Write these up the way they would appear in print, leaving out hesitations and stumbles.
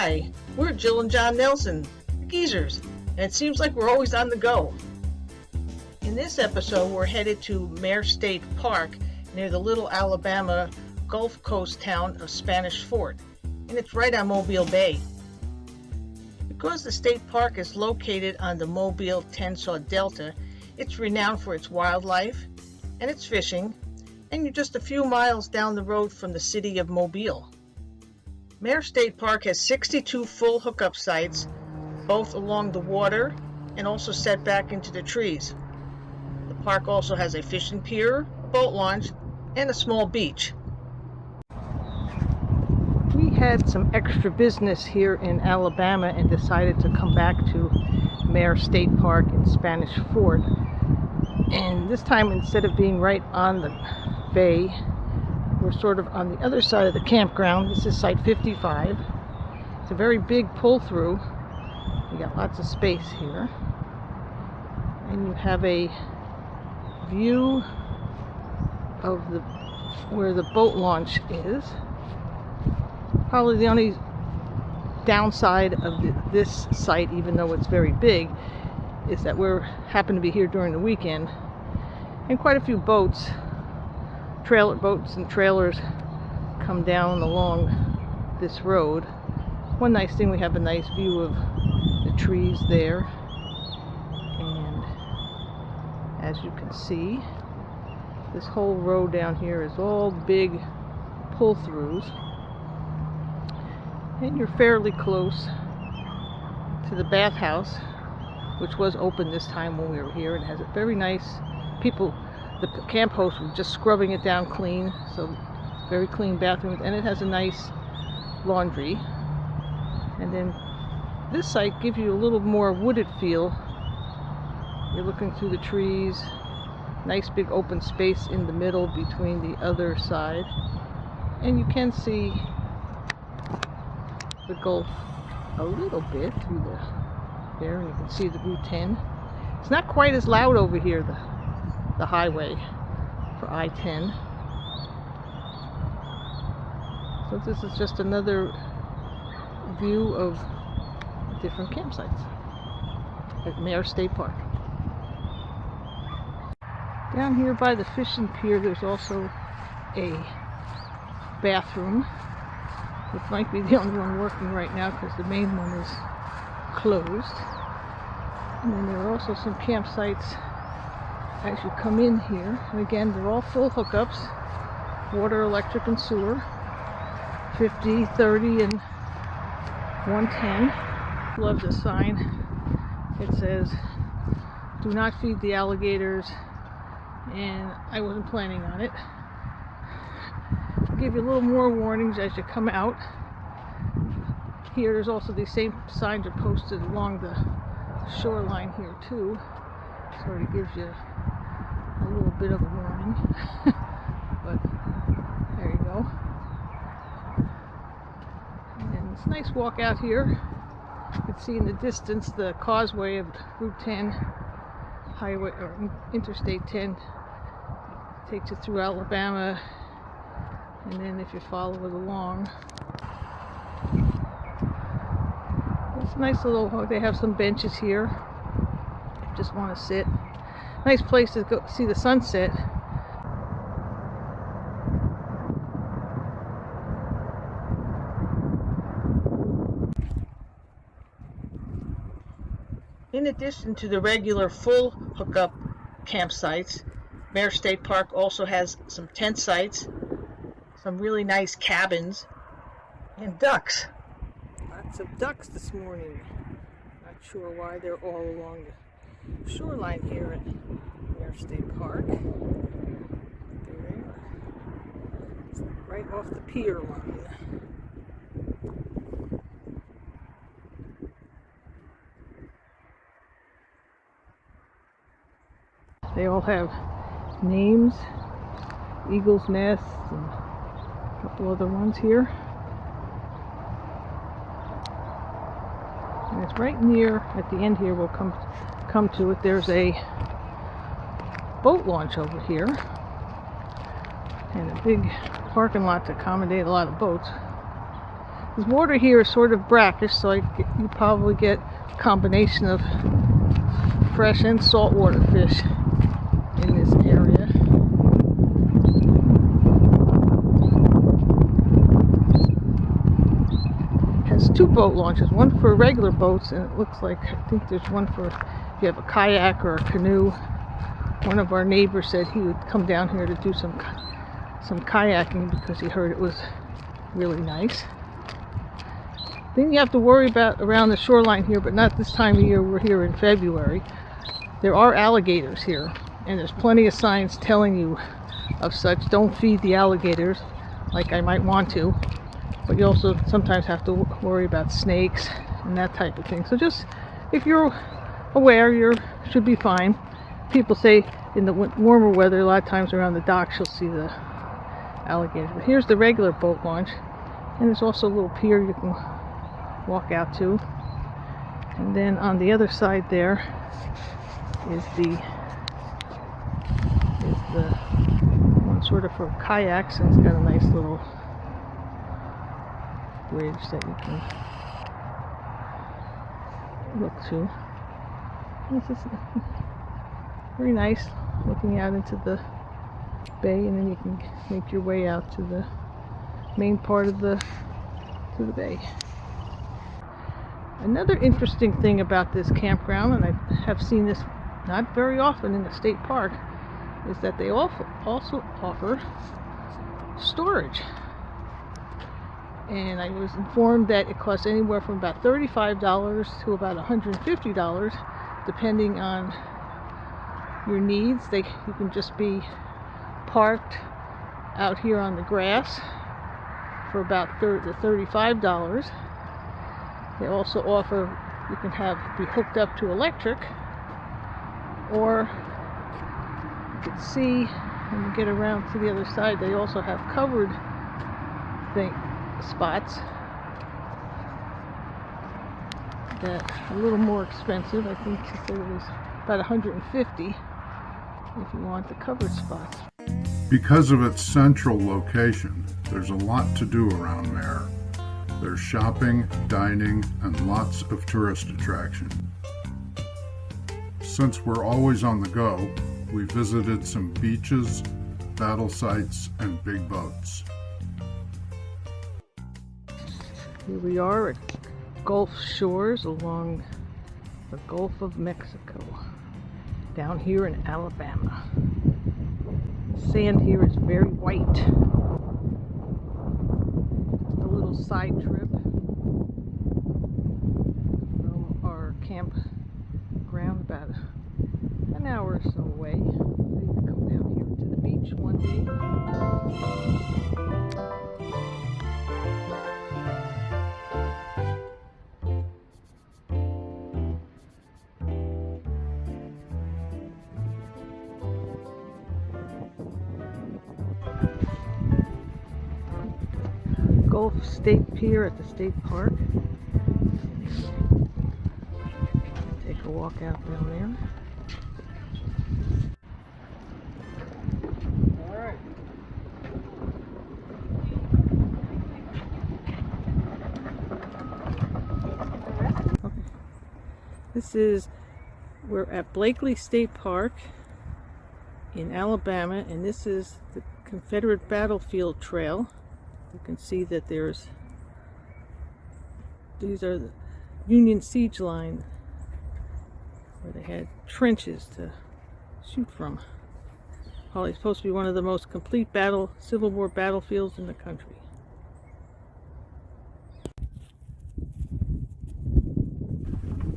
Hi, we're Jill and John Nelson, the Geezers, and it seems like we're always on the go. In this episode, we're headed to Meaher State Park near the little Alabama Gulf Coast town of Spanish Fort, and it's right on Mobile Bay. Because the state park is located on the Mobile-Tensaw Delta, it's renowned for its wildlife and its fishing, and you're just a few miles down the road from the city of Mobile. Meaher State Park has 62 full hookup sites, both along the water and also set back into the trees. The park also has a fishing pier, a boat launch, and a small beach. We had some extra business here in Alabama and decided to come back to Meaher State Park in Spanish Fort. And this time, instead of being right on the bay, we're sort of on the other side of the campground. This is site 55. It's a very big pull-through. You got lots of space here. And you have a view of where the boat launch is. Probably the only downside of this site, even though it's very big, is that we happen to be here during the weekend, and quite a few boats, trailer boats and trailers, come down along this road. One nice thing, we have a nice view of the trees there, and as you can see, this whole road down here is all big pull-throughs, and you're fairly close to the bathhouse, which was open this time when we were here, and has a very nice, the camp host was just scrubbing it down clean, so very clean bathrooms, and it has a nice laundry. And then this site gives you a little more wooded feel. You're looking through the trees, nice big open space in the middle between the other side, and you can see the Gulf a little bit through there, and you can see the Route 10. It's not quite as loud over here, the highway for I-10. So this is just another view of different campsites at Meaher State Park. Down here by the fishing pier, there's also a bathroom, which might be the only one working right now because the main one is closed. And then there are also some campsites as you come in here. And again, they're all full hookups, water, electric, and sewer, 50, 30, and 110. Love the sign. It says, "Do not feed the alligators," and I wasn't planning on it. I'll give you a little more warnings as you come out. Here, there's also these same signs are posted along the shoreline here too. Sort of gives you a little bit of a warning. But there you go. And it's a nice walk out here. You can see in the distance the causeway of Route 10 highway, or Interstate 10, takes you through Alabama, and then if you follow it along, it's a nice little, they have some benches here if you just want to sit. Nice place to go see the sunset. In addition to the regular full hookup campsites, Meaher State Park also has some tent sites, some really nice cabins, and ducks. Lots of ducks this morning. Not sure why they're all along the shoreline here at Meaher State Park. There they are. It's right off the pier line. They all have names, Eagle's Nest, and a couple other ones here. And it's right near, at the end here, we'll come to it, there's a boat launch over here, and a big parking lot to accommodate a lot of boats. The water here is sort of brackish, so you probably get a combination of fresh and saltwater fish in this area. It has two boat launches, one for regular boats, and it looks like, I think there's one for if you have a kayak or a canoe. One of our neighbors said he would come down here to do some kayaking because he heard it was really nice. Thing you have to worry about around the shoreline here, but not this time of year. We're here in February. There are alligators here, and there's plenty of signs telling you of such. Don't feed the alligators like I might want to, but you also sometimes have to worry about snakes and that type of thing. So just, if you're aware, you should be fine. People say in the warmer weather, a lot of times around the docks, you'll see the alligators. But here's the regular boat launch, and there's also a little pier you can walk out to. And then on the other side there is the one sort of for kayaks, and it's got a nice little bridge that you can look to. This is very nice, looking out into the bay, and then you can make your way out to the main part of the bay. Another interesting thing about this campground, and I have seen this not very often in the state park, is that they also offer storage. And I was informed that it costs anywhere from about $35 to about $150, depending on your needs. You can just be parked out here on the grass for about $35. They also offer, you can be hooked up to electric, or you can see when you get around to the other side, they also have covered spots that are a little more expensive. I think she said it was about $150 if you want the covered spots. Because of its central location, there's a lot to do around Meaher. There's shopping, dining, and lots of tourist attraction. Since we're always on the go, we visited some beaches, battle sites, and big boats. Here we are at Gulf Shores along the Gulf of Mexico, down here in Alabama. The sand here is very white. Just a little side trip from our campground, about an hour or so away. We can come down here to the beach one day. Gulf State Pier at the state park. Take a walk out down there. All right. Okay. We're at Blakely State Park in Alabama, and this is the Confederate Battlefield Trail. You can see that these are the Union siege line where they had trenches to shoot from. Probably supposed to be one of the most complete Civil War battlefields in the country.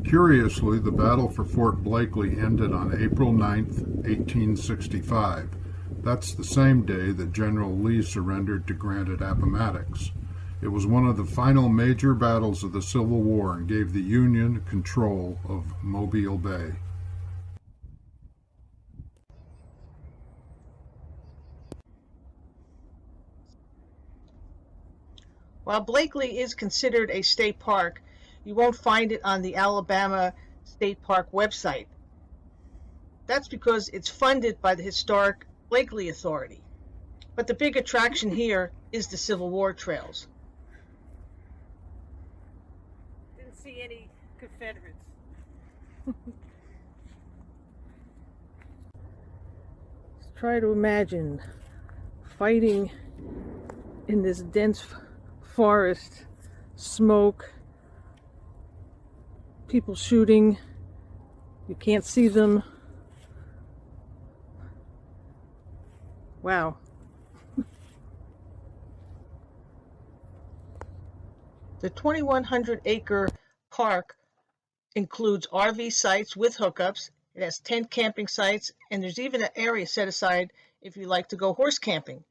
Curiously, the battle for Fort Blakely ended on April 9th, 1865. That's the same day that General Lee surrendered to Grant at Appomattox. It was one of the final major battles of the Civil War and gave the Union control of Mobile Bay. While Blakely is considered a state park, you won't find it on the Alabama State Park website. That's because it's funded by the historic Blakely Authority. But the big attraction here is the Civil War trails. see any Confederates. Let's try to imagine fighting in this dense forest, smoke, people shooting, you can't see them. Wow. The 2,100-acre park includes RV sites with hookups. It has tent camping sites, and there's even an area set aside if you like to go horse camping.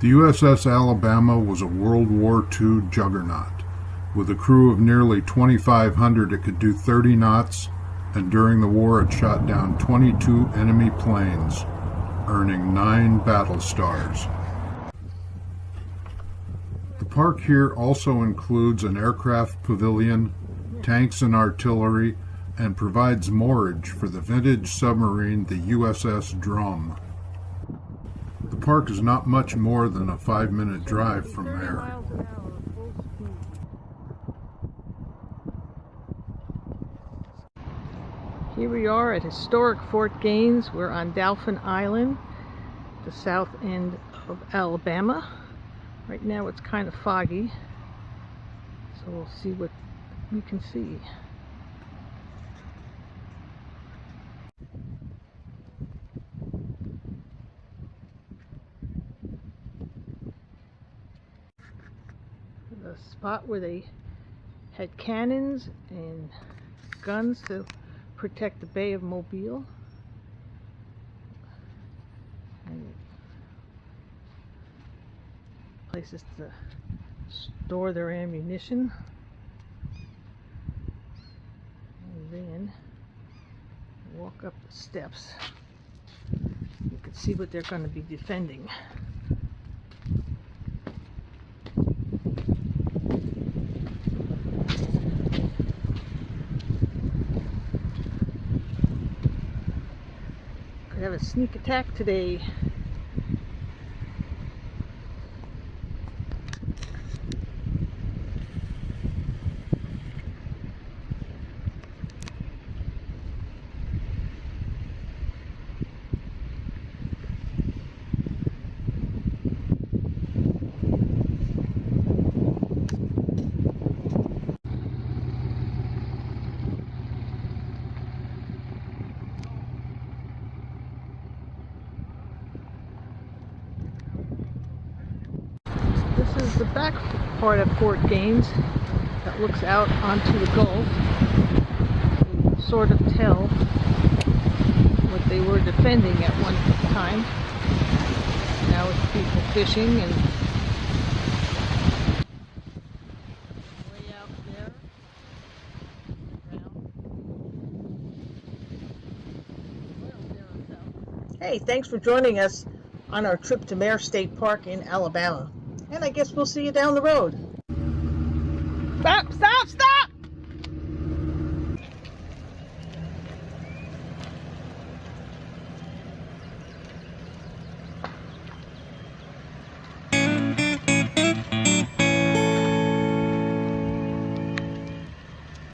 The USS Alabama was a World War II juggernaut. With a crew of nearly 2,500, it could do 30 knots, and during the war it shot down 22 enemy planes, earning 9 battle stars. The park here also includes an aircraft pavilion, tanks and artillery, and provides moorage for the vintage submarine, the USS Drum. The park is not much more than a 5-minute drive from there. Here we are at historic Fort Gaines. We're on Dauphin Island, the south end of Alabama. Right now it's kind of foggy, so we'll see what we can see. The spot where they had cannons and guns to protect the Bay of Mobile. And places to store their ammunition. And then walk up the steps. You can see what they're going to be defending. Could have a sneak attack today. This is the back part of Fort Gaines that looks out onto the Gulf. You can sort of tell what they were defending at one time. Now it's people fishing and way out there. Hey, thanks for joining us on our trip to Meaher State Park in Alabama. And I guess we'll see you down the road. Stop, stop, stop!